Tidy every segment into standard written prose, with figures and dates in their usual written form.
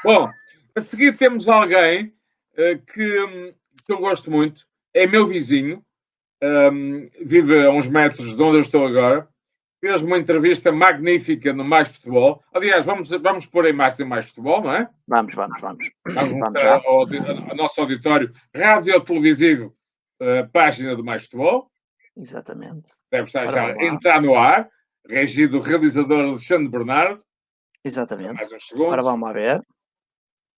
Bom, a seguir temos alguém que eu gosto muito, é meu vizinho, vive a uns metros de onde eu estou agora, fez uma entrevista magnífica no Mais Futebol. Aliás, vamos pôr a imagem do Mais Futebol, não é? Vamos. Vamos Vamos mostrar já. ao nosso auditório rádio-televisivo, página do Mais Futebol. Exatamente. Deve estar Ora, já vamos a lá. entrar no ar, regido o realizador Alexandre Bernardo. Só Exatamente. mais uns Ora, segundos. vamos lá ver.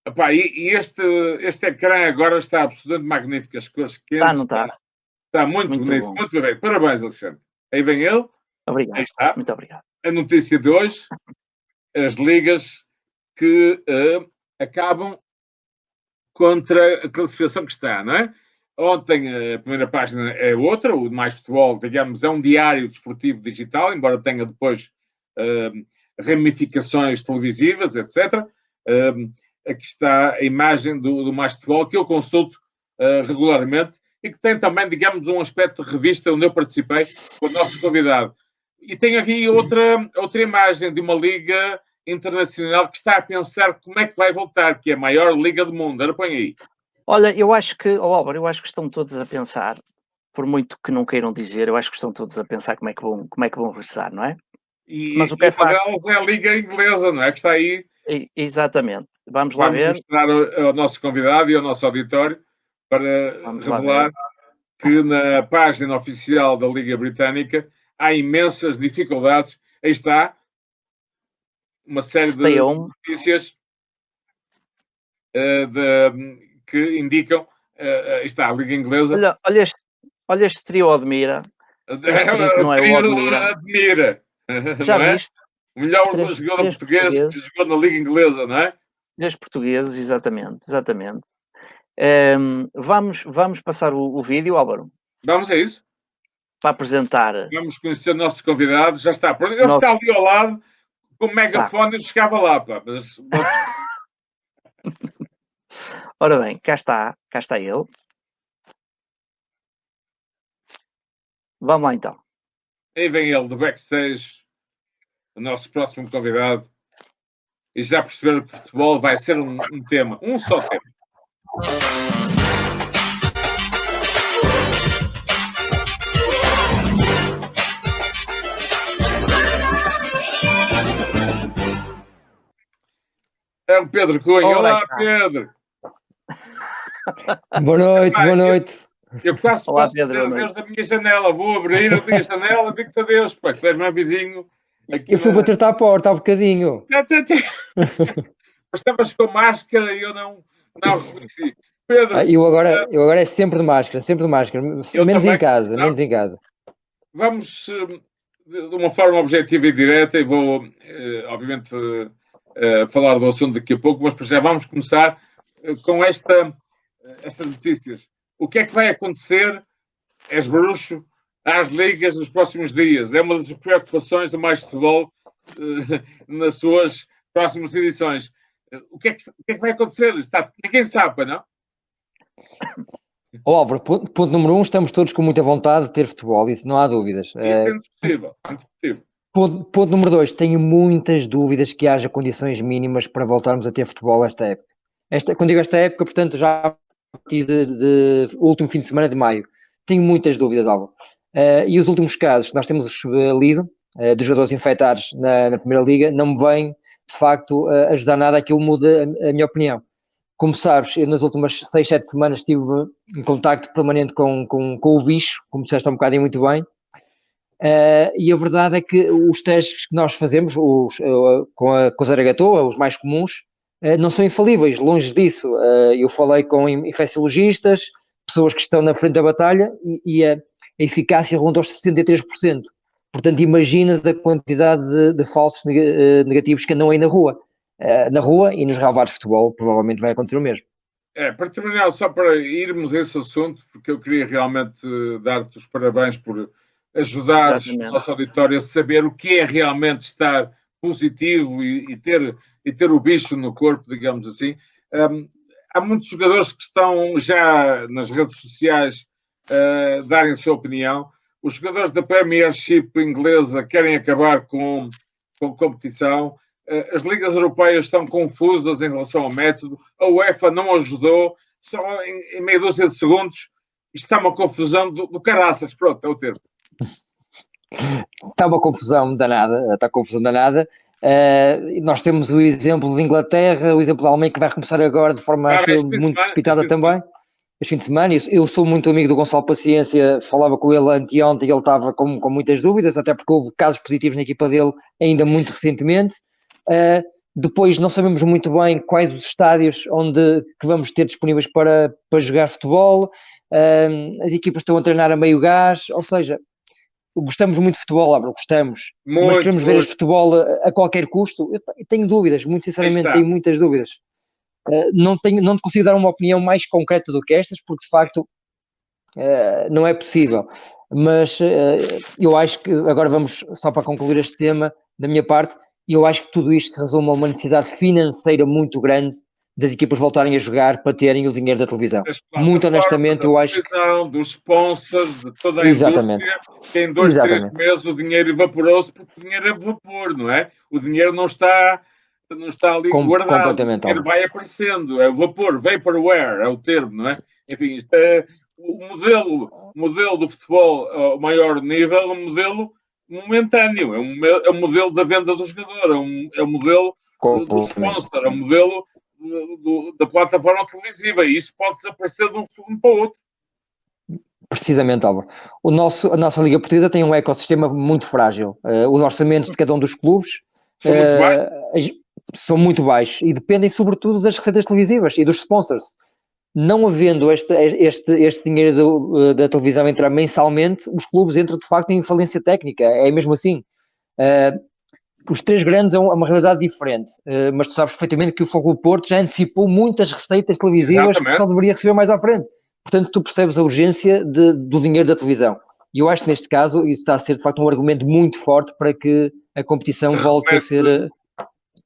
Epá, e este ecrã agora está absolutamente magnífico. As cores Está, quentes, não está? está muito Muito bonito, bom. muito bem. Parabéns, Alexandre. Aí vem ele, aí Obrigado. está. Muito obrigado. A notícia de hoje, as ligas que acabam contra a classificação que está, não é? Ontem a primeira página é outra, o Mais Futebol, digamos, é um diário desportivo digital, embora tenha depois ramificações televisivas, etc. Aqui está a imagem do Mais Futebol, que eu consulto regularmente e que tem também, digamos, um aspecto de revista onde eu participei com o nosso convidado. E tem aqui outra imagem de uma liga internacional que está a pensar como é que vai voltar, que é a maior liga do mundo. Ora, põe aí. Olha, eu acho que, Álvaro, eu acho que estão todos a pensar, por muito que não queiram dizer, eu acho que estão todos a pensar como é que vão regressar, não é? Mas o que E é uma facto, delas é a liga inglesa, não é? Que está aí. exatamente. Vamos lá Vamos ver, mostrar ao nosso convidado e ao nosso auditório para vamos lá ver. revelar que na página oficial da Liga Britânica há imensas dificuldades. Aí está uma série Stay de home. notícias que indicam. Aí está a Liga Inglesa. Olha este trio Odmira, este trio que O não é o trio Odmira. admira, Já não é? viste? O melhor Três, jogador três português que portugueses, jogou na Liga Inglesa, não é? três portugueses, exatamente. Vamos passar o vídeo, Álvaro, Vamos a isso. para apresentar Vamos conhecer o nosso convidado. Já está. o Ele está nosso. ali ao lado com o Tá. megafone e chegava lá. Pá. Mas, Ora bem, cá está ele. Vamos lá então. aí vem ele do backstage, o nosso próximo convidado. E já perceberam que o futebol vai ser um tema, um só tema. É o Pedro Cunha. Ora aí Olá, está. Pedro. Boa noite, Epá, boa noite. Eu quase Olá, posso Pedro, dizer boa noite. adeus da minha janela. Vou abrir, abri a janela, digo-te adeus, pá, que tu és meu vizinho. Aqui Eu fui bater-te à porta há bocadinho. Mas estavas com máscara e eu não reconheci. Pedro, Eu agora é sempre de máscara, sempre de máscara. eu Menos em também. casa, Não, menos em casa. vamos de uma forma objetiva e direta, e vou, obviamente, falar do assunto daqui a pouco, mas por já vamos começar com estas notícias. O que é que vai acontecer, és bruxo, às ligas nos próximos dias? É uma das preocupações do Mais Futebol nas suas próximas edições. O que é que vai acontecer? Ninguém sabe, não? Álvaro, ponto número 1, estamos todos com muita vontade de ter futebol, isso não há dúvidas. Isso é indiscutível. Ponto número 2, tenho muitas dúvidas que haja condições mínimas para voltarmos a ter futebol esta época. Quando digo esta época, portanto, já a partir de último fim de semana de maio. Tenho muitas dúvidas, Álvaro. E os últimos casos que nós temos lido, dos jogadores infectados na Primeira Liga, não me vêm, de facto, ajudar nada a que eu mude a minha opinião. Como sabes, eu nas últimas 6, 7 semanas estive em contacto permanente com o bicho, como disseste há um bocadinho muito bem, e a verdade é que os testes que nós fazemos com a Zaragatoa, os mais comuns, não são infalíveis, longe disso. Eu falei com infecciologistas, pessoas que estão na frente da batalha, e a eficácia ronda aos 63%. Portanto, imaginas a quantidade de falsos negativos que andam aí na rua. Na rua e nos relevados de futebol, provavelmente vai acontecer o mesmo. Para terminar, só para irmos a esse assunto, porque eu queria realmente dar-te os parabéns por ajudares o Exatamente. nosso auditório a saber o que é realmente estar positivo e ter o bicho no corpo, digamos assim. Há muitos jogadores que estão já nas redes sociais a darem a sua opinião. Os jogadores da Premiership inglesa querem acabar com a competição. as ligas europeias estão confusas em relação ao método, a UEFA não ajudou, só em meia dúzia de segundos, isto está uma confusão do caraças, pronto, é o termo. Está uma confusão danada, está confusão danada. Nós temos o exemplo de Inglaterra, o exemplo da Alemanha, que vai começar agora de forma, acho, muito precipitada também. Este fim de semana, eu sou muito amigo do Gonçalo Paciência, falava com ele anteontem e ele estava com muitas dúvidas, até porque houve casos positivos na equipa dele ainda muito recentemente. Depois não sabemos muito bem quais os estádios que vamos ter disponíveis para jogar futebol. As equipas estão a treinar a meio gás, ou seja, gostamos muito de futebol, gostamos, mas queremos ver este futebol a qualquer custo. Eu tenho dúvidas, muito sinceramente, tenho muitas dúvidas. Não te consigo dar uma opinião mais concreta do que estas, porque de facto não é possível. Mas eu acho que, agora vamos só para concluir este tema, da minha parte, eu acho que tudo isto resume a uma necessidade financeira muito grande das equipas voltarem a jogar para terem o dinheiro da televisão. Muito honestamente, eu acho que... dos sponsors, de toda a indústria, que em 2, 3 meses o dinheiro evaporou-se, porque o dinheiro é vapor, não é? O dinheiro não está ali guardado, o dinheiro vai aparecendo, é o vapor, vaporware é o termo, não é? Enfim, isto é o modelo do futebol ao maior nível, é um modelo momentâneo, é um modelo da venda do jogador, é um modelo do sponsor, é um modelo da plataforma televisiva, e isso pode desaparecer de um segundo para o outro. Precisamente, Álvaro. A nossa Liga Portuguesa tem um ecossistema muito frágil. Os orçamentos de cada um dos clubes são muito baixos e dependem sobretudo das receitas televisivas e dos sponsors. Não havendo este dinheiro da televisão entrar mensalmente, os clubes entram de facto em falência técnica, é mesmo assim. Os três grandes é uma realidade diferente, mas tu sabes perfeitamente que o Futebol Clube do Porto já antecipou muitas receitas televisivas que só deveria receber mais à frente. Portanto, tu percebes a urgência do dinheiro da televisão. E eu acho que neste caso isso está a ser de facto um argumento muito forte para que a competição volte a ser...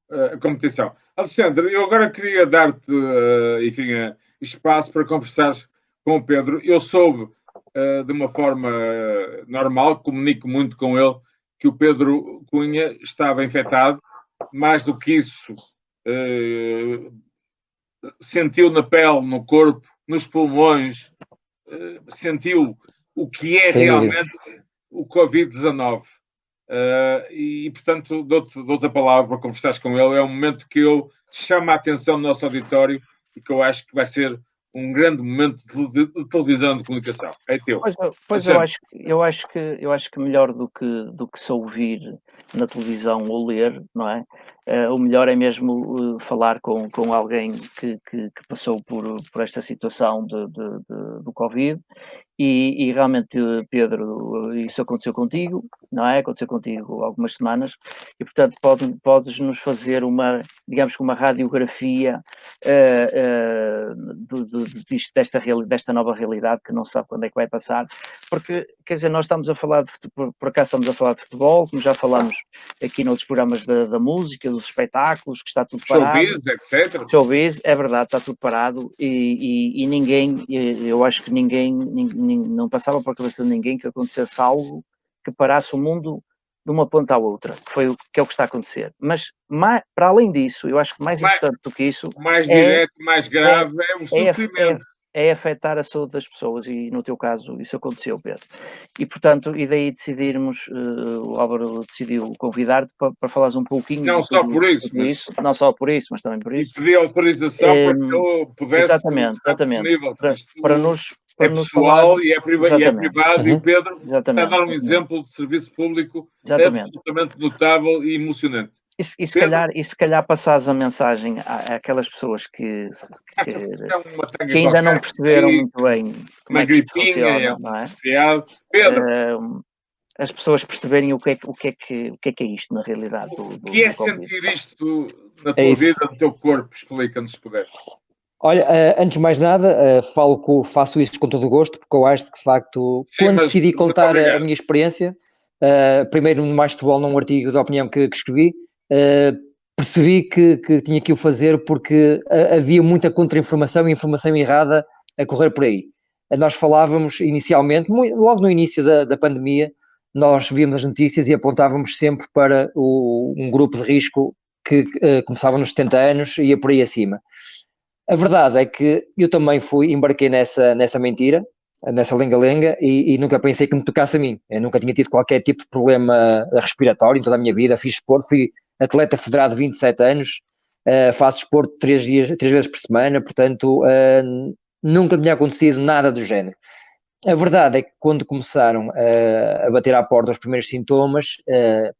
A competição. Alexandre, eu agora queria dar-te, enfim, espaço para conversares com o Pedro. Eu soube, de uma forma normal, comunico muito com ele, que o Pedro Cunha estava infectado. Mais do que isso, sentiu na pele, no corpo, nos pulmões, sentiu o que é realmente o Covid-19. E, portanto, dou-te a palavra para conversares com ele. É um momento que eu chamo a atenção do nosso auditório e que eu acho que vai ser um grande momento de televisão de comunicação. É teu. Pois eu acho que melhor do que se ouvir na televisão ou ler, não é? O melhor é mesmo falar com alguém que passou por esta situação do Covid. E realmente, Pedro, isso aconteceu contigo, não é? Aconteceu contigo há algumas semanas e, portanto, podes nos fazer uma radiografia desta nova realidade que não se sabe quando é que vai passar, porque, quer dizer, nós estamos a falar por acaso estamos a falar de futebol, como já falamos aqui noutros programas da música, dos espetáculos, que está tudo parado. Showbiz, etc. Showbiz, é verdade, está tudo parado e ninguém, eu acho que ninguém não passava por a cabeça de ninguém que acontecesse algo que parasse o mundo de uma ponta à outra, que é o que está a acontecer. Mas, para além disso, eu acho que mais importante do que isso... O mais direto, mais grave é o sofrimento. É afetar a saúde das pessoas e, no teu caso, isso aconteceu, Pedro. E, portanto, e daí decidirmos, o Álvaro decidiu convidar-te para falares um pouquinho... Não só por isso, não só por isso, mas também por isso. E pedir autorização para que eu pudesse exatamente, disponível. Para nos pessoal falar... e é privado, e o Pedro está a dar um exemplo de serviço público absolutamente notável e emocionante. E se calhar passares a mensagem àquelas pessoas que ainda não perceberam muito bem como é que isto funciona, não é? Pedro, as pessoas perceberem o que é isto na realidade. O que é sentir isto na tua vida, no teu corpo? Explica-nos se puderes. Olha, antes de mais nada, faço isto com todo o gosto, porque eu acho que, de facto, quando decidi contar a minha experiência, primeiro no Mais Futebol, num artigo de opinião que escrevi, percebi que tinha que o fazer porque havia muita contra-informação e informação errada a correr por aí. Nós falávamos inicialmente, logo no início da pandemia, nós víamos as notícias e apontávamos sempre para um grupo de risco que começava nos 70 anos e ia por aí acima. A verdade é que eu também embarquei nessa mentira, nessa lenga-lenga, e nunca pensei que me tocasse a mim. Eu nunca tinha tido qualquer tipo de problema respiratório em toda a minha vida. Fiz desporto, fui atleta federado de 27 anos, faço desporto 3 vezes por semana, portanto, nunca tinha acontecido nada do género. A verdade é que quando começaram a bater à porta os primeiros sintomas,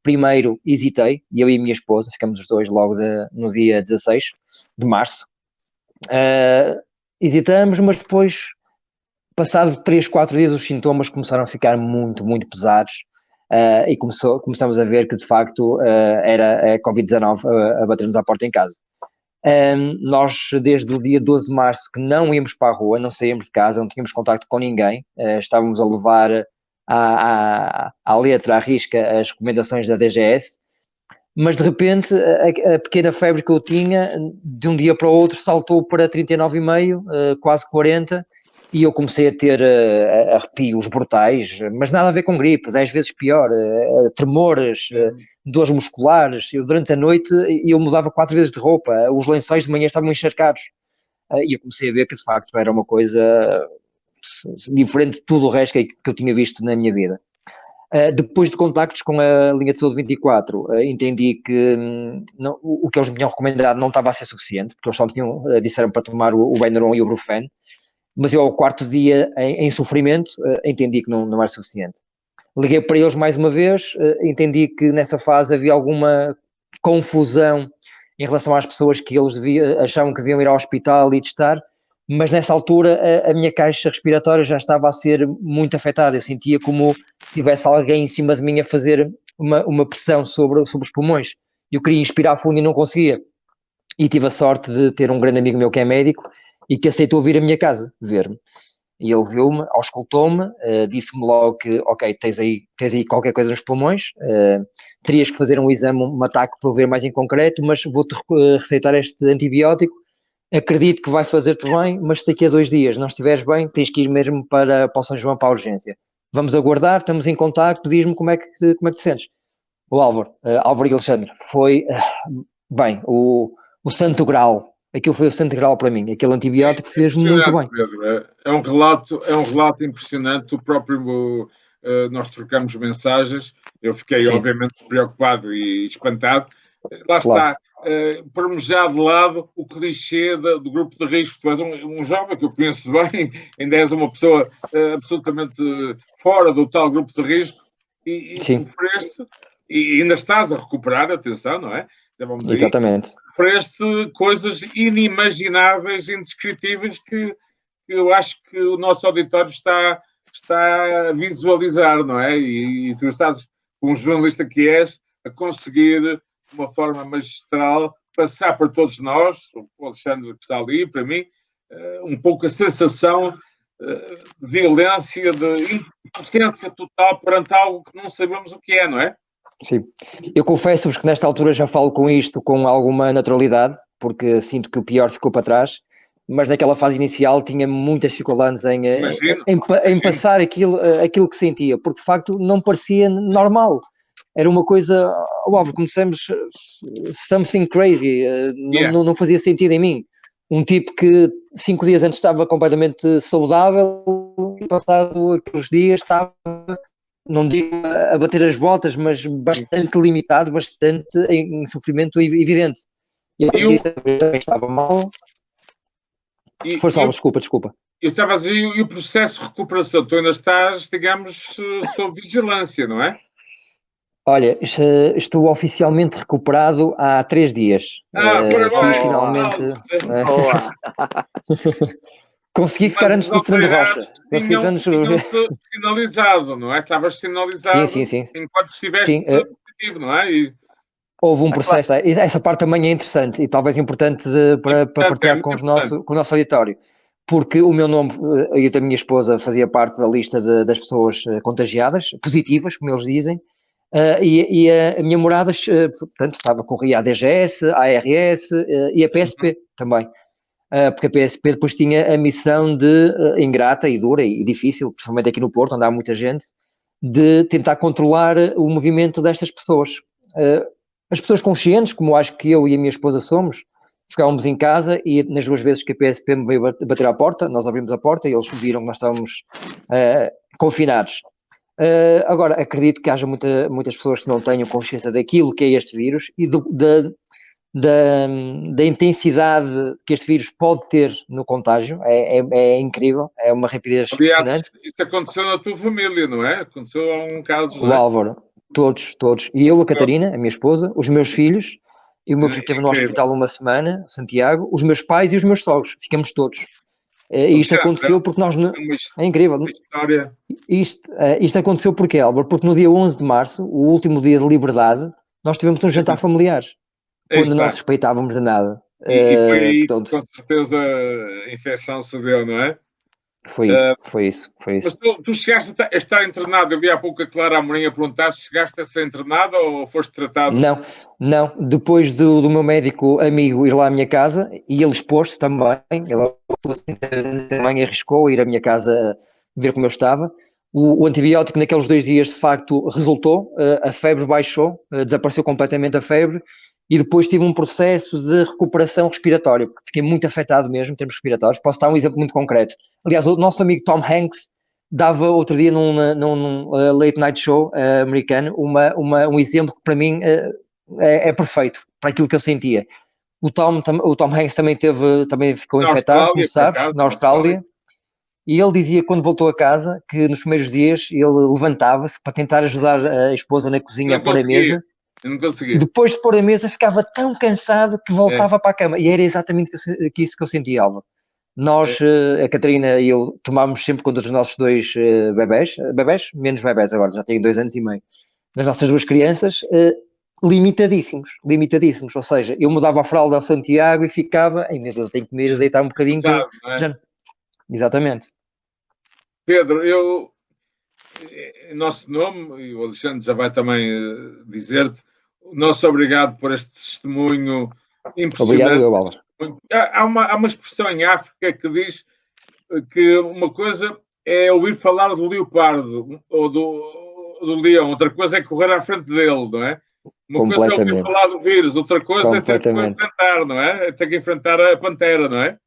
primeiro hesitei, eu e a minha esposa, ficamos os dois logo no dia 16 de março. Hesitamos, mas depois, passados 3, 4 dias, os sintomas começaram a ficar muito, muito pesados, e começamos a ver que de facto era a Covid-19 a bater-nos à porta em casa. Nós, desde o dia 12 de março, que não íamos para a rua, não saíamos de casa, não tínhamos contacto com ninguém, estávamos a levar à letra, à risca, as recomendações da DGS, mas de repente a pequena febre que eu tinha, de um dia para o outro, saltou para 39,5, quase 40, e eu comecei a ter arrepios brutais, mas nada a ver com gripes, 10 vezes pior, tremores, dores musculares. Eu, durante a noite, eu mudava 4 vezes de roupa, os lençóis de manhã estavam encharcados, e eu comecei a ver que de facto era uma coisa diferente de tudo o resto que eu tinha visto na minha vida. Depois de contactos com a linha de saúde 24, entendi que o que eles me tinham recomendado não estava a ser suficiente, porque eles só disseram para tomar o Benuron e o Brufen, mas eu, ao 4º dia em sofrimento, entendi que não era suficiente. Liguei para eles mais uma vez, entendi que nessa fase havia alguma confusão em relação às pessoas que eles achavam que deviam ir ao hospital e testar, mas nessa altura a minha caixa respiratória já estava a ser muito afetada. Eu sentia como se tivesse alguém em cima de mim a fazer uma pressão sobre os pulmões. Eu queria inspirar fundo e não conseguia. E tive a sorte de ter um grande amigo meu que é médico e que aceitou vir à minha casa ver-me. E ele viu-me, auscultou-me, disse-me logo que, ok, tens aí qualquer coisa nos pulmões, terias que fazer um exame, um ataque para ver mais em concreto, mas vou-te receitar este antibiótico, acredito que vai fazer-te bem, mas se daqui a 2 dias não estiveres bem, tens que ir mesmo para o São João, para a urgência. Vamos aguardar, estamos em contacto, diz-me como é que te sentes. O Álvaro e Alexandre, foi, bem, o santo grau. Aquilo foi o santo grau para mim. Aquele antibiótico fez muito bem. Pedro. É um relato impressionante. O próprio, nós trocamos mensagens. Eu fiquei, sim, obviamente, preocupado e espantado. Lá claro. Está. Pormos já de lado o clichê do grupo de risco. Tu és um jovem que eu conheço bem, ainda és uma pessoa absolutamente fora do tal grupo de risco e sofreste, e ainda estás a recuperar, atenção, não é? Já vamos aí. Exatamente. Sofreste coisas inimagináveis, indescritíveis, que eu acho que o nosso auditório está a visualizar, não é? E tu estás, como jornalista que és, a conseguir, de uma forma magistral, passar para todos nós, o Alexandre que está ali, para mim, um pouco a sensação de violência, de impotência total perante algo que não sabemos o que é, não é? Sim, eu confesso-vos que nesta altura já falo com isto com alguma naturalidade, porque sinto que o pior ficou para trás, mas naquela fase inicial tinha muitas dificuldades em passar aquilo que sentia, porque de facto não parecia normal. Era uma coisa, óbvio, conhecemos something crazy, não fazia sentido em mim. Um tipo que 5 dias antes estava completamente saudável e passado aqueles dias estava, não digo a bater as botas, mas bastante limitado, bastante em sofrimento evidente. E eu também estava mal. Desculpa. Eu estava a dizer, e o processo de recuperação? Tu ainda estás, digamos, sob vigilância, não é? Olha, estou oficialmente recuperado há 3 dias. Fiz finalmente. Consegui ficar antes do Fernando Rocha. Tinham sinalizado, não é? Estavas sinalizado sim. enquanto estiveste positivo, não é? Houve um processo, essa parte também é interessante e talvez importante para partilhar com o nosso auditório, porque o meu nome e da minha esposa fazia parte da lista das pessoas contagiadas, positivas, como eles dizem, e a minha morada, portanto, corria a DGS, a ARS e a PSP também. Porque a PSP depois tinha a missão de, ingrata e dura e difícil, principalmente aqui no Porto, onde há muita gente, de tentar controlar o movimento destas pessoas. as pessoas conscientes, como acho que eu e a minha esposa somos, ficávamos em casa e nas 2 vezes que a PSP me veio bater à porta, nós abrimos a porta e eles viram que nós estávamos confinados. Agora, acredito que haja muitas pessoas que não tenham consciência daquilo que é este vírus e da intensidade que este vírus pode ter no contágio. É incrível, é uma rapidez Aliás, impressionante. isso aconteceu na tua família, não é? Aconteceu há um caso, O não é? Álvaro, todos. E eu, a Catarina, a minha esposa, os meus filhos, e o meu filho esteve no Incrível. hospital uma semana, Santiago, os meus pais e os meus sogros, ficamos todos. E isto aconteceu porque nós... É incrível. Uma história. Isto aconteceu porque, Álvaro? Porque no dia 11 de março, o último dia de liberdade, nós tivemos um jantar familiar, quando não suspeitávamos de nada. E foi aí portanto, que, com certeza, a infecção se deu, não é? Foi isso. Mas tu chegaste a estar internado? Eu vi há pouco a Clara Amorim a perguntar se chegaste a ser internado ou foste tratado? Não. Depois do meu médico amigo ir lá à minha casa, e ele expôs-se também, ele também arriscou ir à minha casa ver como eu estava. O antibiótico naqueles 2 dias, de facto, resultou, a febre baixou, desapareceu completamente a febre, e depois tive um processo de recuperação respiratória, porque fiquei muito afetado mesmo em termos respiratórios. Posso dar um exemplo muito concreto. Aliás, o nosso amigo Tom Hanks dava outro dia num late night show americano um exemplo que para mim é perfeito para aquilo que eu sentia. O Tom Hanks também ficou infectado, como sabes, na Austrália. E ele dizia que quando voltou a casa, que nos primeiros dias ele levantava-se para tentar ajudar a esposa na cozinha a pôr a mesa. Eu não conseguia. E depois de pôr a mesa ficava tão cansado que voltava para a cama. E era exatamente isso que eu sentia, Álvaro. Nós, a Catarina e eu, tomámos sempre conta dos nossos 2 bebés, menos bebés agora, já têm 2 anos e meio, das nossas 2 crianças, limitadíssimos. Ou seja, eu mudava a fralda ao Santiago e ficava, ai meu Deus, eu tenho que comer e deitar um bocadinho. Exatamente. Pedro, em nosso nome, e o Alexandre já vai também dizer-te, o nosso obrigado por este testemunho impressionante. Obrigado, eu, Álvaro. Há uma expressão em África que diz que uma coisa é ouvir falar do leopardo ou do leão, outra coisa é correr à frente dele, não é? Uma coisa é ouvir falar do vírus, outra coisa é ter que enfrentar, não é? É ter que enfrentar a pantera, não é?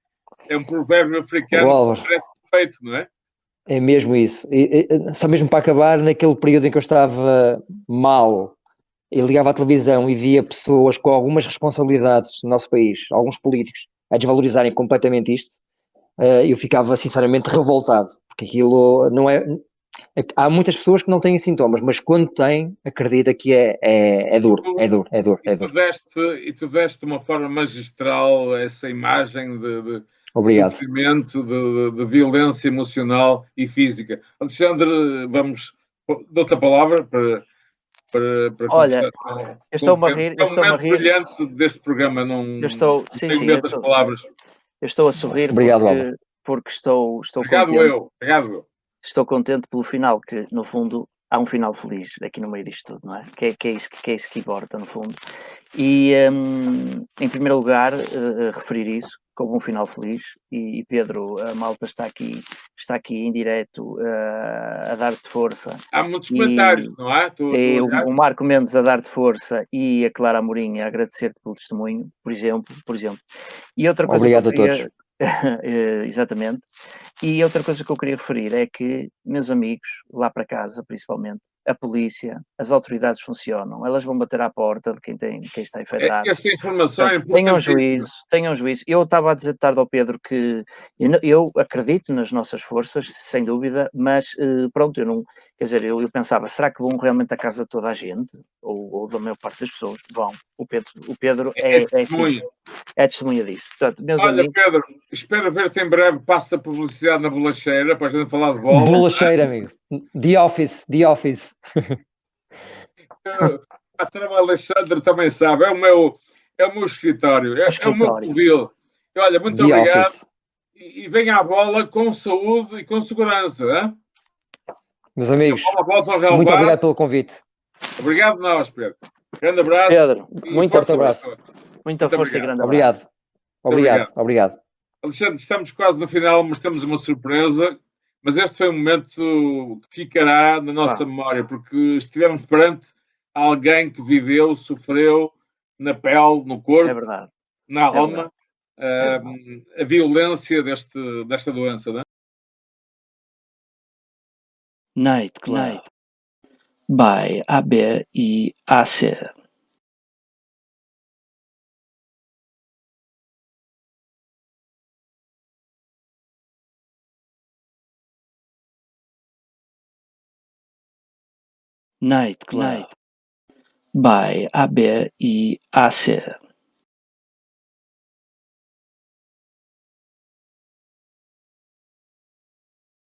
É um provérbio africano que parece perfeito, não é? É mesmo isso. Só mesmo para acabar, naquele período em que eu estava mal, eu ligava à televisão e via pessoas com algumas responsabilidades no nosso país, alguns políticos, a desvalorizarem completamente isto, eu ficava sinceramente revoltado, porque aquilo não é... Há muitas pessoas que não têm sintomas, mas quando têm, acredita que é duro. E tu deste de uma forma magistral essa imagem de sofrimento, de violência emocional e física. Alexandre, dou-te a palavra para olha, eu estou-me a rir. É um momento brilhante deste programa, não tenho medo das palavras. Eu estou a sorrir. Obrigado, porque estou Obrigado contente. Obrigado. Estou contente pelo final, que no fundo há um final feliz aqui no meio disto tudo, não é? Que é isso que importa, no fundo. E em primeiro lugar, referir isso como um final feliz. E Pedro, a malta está aqui em direto a dar-te força. Há muitos comentários, não é? O Marco Mendes a dar-te força e a Clara Amorim a agradecer-te pelo testemunho, por exemplo. E outra coisa obrigado a todos. Exatamente. E outra coisa que eu queria referir é que, meus amigos, lá para casa, principalmente, a polícia, as autoridades funcionam, elas vão bater à porta de quem está infectado. Essa informação é importante. Tenham juízo. Eu estava a dizer tarde ao Pedro que eu acredito nas nossas forças, sem dúvida, mas pronto, eu não... Quer dizer, eu pensava, será que vão realmente à casa de toda a gente? Ou da maior parte das pessoas? Vão. O Pedro é testemunha disso. Portanto, meus amigos... Pedro, espero ver-te em breve. Passa a publicidade na bolacheira para a gente falar de bola. Bolacheira, amigo. The Office. O Alexandre também sabe. É o meu escritório. É o meu covil. Olha, muito obrigado. Office. E venha à bola com saúde e com segurança. Hein? Meus amigos, muito obrigado pelo convite. Obrigado nós, Pedro. Grande abraço. Pedro, muito forte abraço. Muita força e grande abraço. Obrigado. Alexandre, estamos quase no final, mas temos uma surpresa. Mas este foi um momento que ficará na nossa memória, porque estivemos perante alguém que viveu, sofreu na pele, no É corpo, verdade. na É alma, verdade. a violência desta doença, não é? Nightclub by AB e AC. Nightclub by AB e AC.